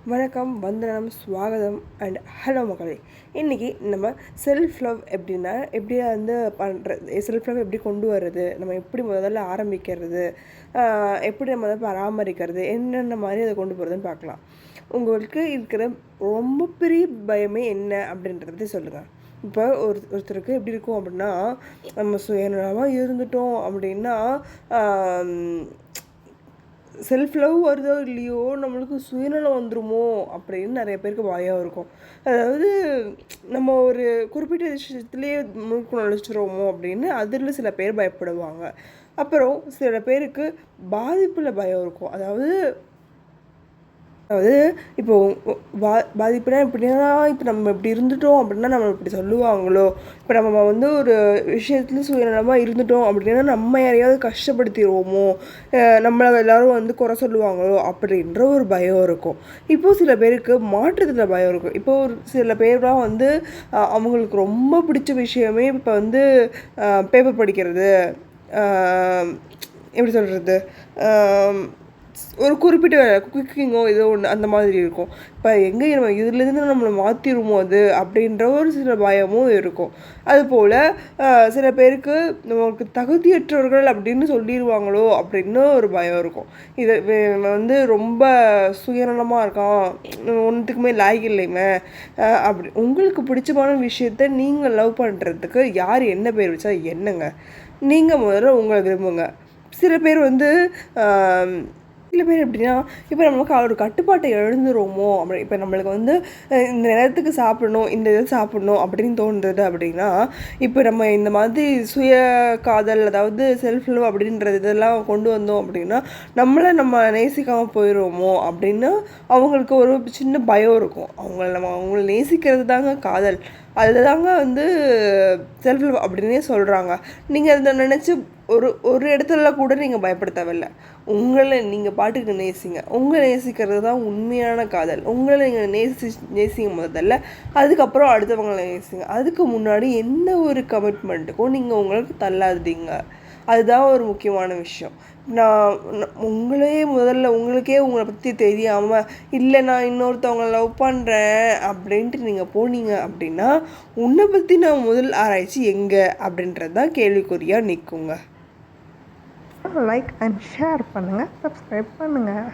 வணக்கம், வந்தனம், ஸ்வாகதம் and hello மக்களே. இன்றைக்கி நம்ம செல்ஃப் லவ் எப்படியா வந்து பண்ணுறது, செல்ஃப் லவ் எப்படி கொண்டு வர்றது, நம்ம எப்படி முதல்ல ஆரம்பிக்கிறது, எப்படி நம்ம அதை பராமரிக்கிறது, என்னென்ன மாதிரி அதை கொண்டு போகிறதுன்னு பார்க்கலாம். உங்களுக்கு இருக்கிற ரொம்ப பெரிய பயமே என்ன அப்படின்றத பற்றி சொல்லுங்கள். இப்போ ஒருத்தருக்கு எப்படி இருக்கும் அப்படின்னா, நம்ம சுயநலமாக இருந்துட்டோம் அப்படின்னா செல்ஃப் லவ் வருதோ இல்லையோ நம்மளுக்கு சுயநலம் வந்துடுமோ அப்படின்னு நிறைய பேருக்கு பயம் இருக்கும். அதாவது நம்ம ஒரு குறிப்பிட்ட விஷயத்துலேயே மூழ்கி நுழைச்சிருவோமோ அப்படின்னு அதில் சில பேர் பயப்படுவாங்க. அப்புறம் சில பேருக்கு பாதிப்பில் பயம் இருக்கும். அதாவது இப்போ பாதிப்புனா எப்படின்னா, இப்போ நம்ம இப்படி இருந்துட்டோம் அப்படின்னா நம்ம இப்படி சொல்லுவாங்களோ, இப்போ நம்ம வந்து ஒரு விஷயத்துல சுயநலமாக இருந்துட்டோம் அப்படின்னா நம்ம யாரையாவது கஷ்டப்படுத்திடுவோமோ, நம்மளை எல்லோரும் வந்து குறை சொல்லுவாங்களோ அப்படின்ற ஒரு பயம் இருக்கும். இப்போது சில பேருக்கு மாற்றத்தில் பயம் இருக்கும். இப்போது ஒரு சில பேர்லாம் வந்து அவங்களுக்கு ரொம்ப பிடிச்ச விஷயமே இப்போ வந்து பேப்பர் படிக்கிறது, எப்படி சொல்கிறது, ஒரு குறிப்பிட்ட குக்கிங்கோ ஏதோ ஒன்று அந்த மாதிரி இருக்கும். இப்போ எங்கே நம்ம இதுலேருந்து நம்மளை மாற்றிடுமோ அது அப்படின்ற ஒரு சில பயமும் இருக்கும். அதுபோல் சில பேருக்கு நமக்கு தகுதியற்றவர்கள் அப்படின்னு சொல்லிடுவாங்களோ அப்படின்னு ஒரு பயம் இருக்கும். இது வந்து ரொம்ப சுயநலமாக இருக்கான், ஒன்றுத்துக்குமே லாய்க்கு இல்லைங்க அப்படி. உங்களுக்கு பிடிச்சமான விஷயத்த நீங்கள் லவ் பண்ணுறதுக்கு யார் என்ன பேர் வச்சா என்னங்க? நீங்கள் முதல்ல உங்களை விரும்புங்க. சில பேர் வந்து சில பேர் எப்படின்னா, இப்போ நமக்கு ஒரு கட்டுப்பாட்டை எழுந்துருவோமோ அப்படி. இப்போ நம்மளுக்கு வந்து இந்த நேரத்துக்கு சாப்பிடணும், இந்த இதை சாப்பிடணும் அப்படின்னு தோன்றுறது அப்படின்னா, இப்போ நம்ம இந்த மாதிரி சுய காதல், அதாவது செல்ஃப் லவ் அப்படின்றது இதெல்லாம் கொண்டு வந்தோம் அப்படின்னா நம்ம நேசிக்காமல் போயிடுவோமோ அப்படின்னு அவங்களுக்கு ஒரு சின்ன பயம் இருக்கும். அவங்கள நேசிக்கிறது தாங்க காதல், அதில் தாங்க வந்து செல்ஃப் லவ் அப்படின்னே சொல்கிறாங்க. நீங்கள் அதை நினச்சி ஒரு இடத்துல கூட நீங்கள் பயப்பட தேவையில்ல. உங்களை நீங்கள் பாட்டுக்கு நேசிங்க. உங்களை நேசிக்கிறது தான் உண்மையான காதல். உங்களை நீங்கள் நேசிங்க முதல்ல, அதுக்கப்புறம் அடுத்தவங்களை நேசிங்க. அதுக்கு முன்னாடி எந்த ஒரு கமிட்மெண்ட்டுக்கும் நீங்கள் உங்களுக்கு தள்ளாதீங்க. அதுதான் ஒரு முக்கியமான விஷயம். உங்களுக்கே உங்களை பற்றி தெரியாமல், இல்லை நான் இன்னொருத்தவங்களை லவ் பண்ணுறேன் அப்படின்ட்டு நீங்கள் போனீங்க அப்படின்னா உன்னை பற்றி நான் முதல் ஆராய்ச்சி எங்கே அப்படின்றது தான் கேள்விக்குறியாக நிற்குங்க. லைக் அண்ட் ஷேர் பண்ணுங்கள், சப்ஸ்கிரைப் பண்ணுங்கள்.